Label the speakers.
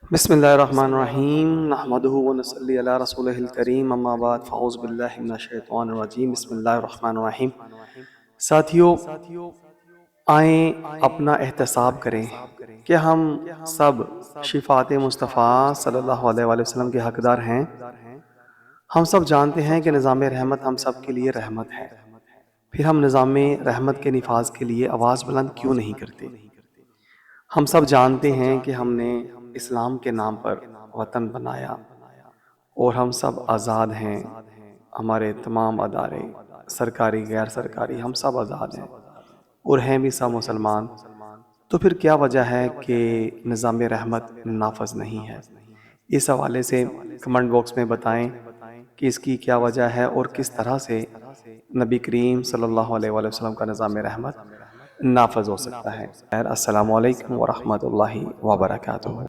Speaker 1: बिस्मिल्लाहिर्रहमानिर्रहीम नहमदुहु व नसल्ली अला रसूलिहिल करीम अम्मा बाद फ़ऊज़ु बिल्लाहि मिनश शैतानिर रजीम बिस्मिल्लाहिर्रहमानिर्रहीम। साथियों, आएँ अपना एहतसाब करें कि हम सब शिफ़ात मुस्तफ़ा सल्लल्लाहु अलैहि वसल्लम के हक़दार हैं। हम सब जानते हैं कि निज़ाम रहमत हम सब के लिए रहमत है। फिर हम निज़ाम रहमत के निफ़ाज़ के लिए आवाज़ बुलंद क्यों नहीं करते? हम सब जानते हैं कि हमने इस्लाम के नाम पर वतन बनाया और हम सब आज़ाद हैं। हमारे तमाम अदारे सरकारी गैर सरकारी हम सब आज़ाद हैं और हैं भी सब मुसलमान। तो फिर क्या वजह है कि निज़ाम रहमत नाफज नहीं है? इस हवाले से कमेंट बॉक्स में बताएं कि इसकी क्या वजह है और किस तरह से नबी करीम सल्लल्लाहु अलैहि वसल्लम का निज़ाम रहमत नाफज हो सकता है। अस्सलामु अलैकुम व रहमतुल्लाहि व बरकातुहू।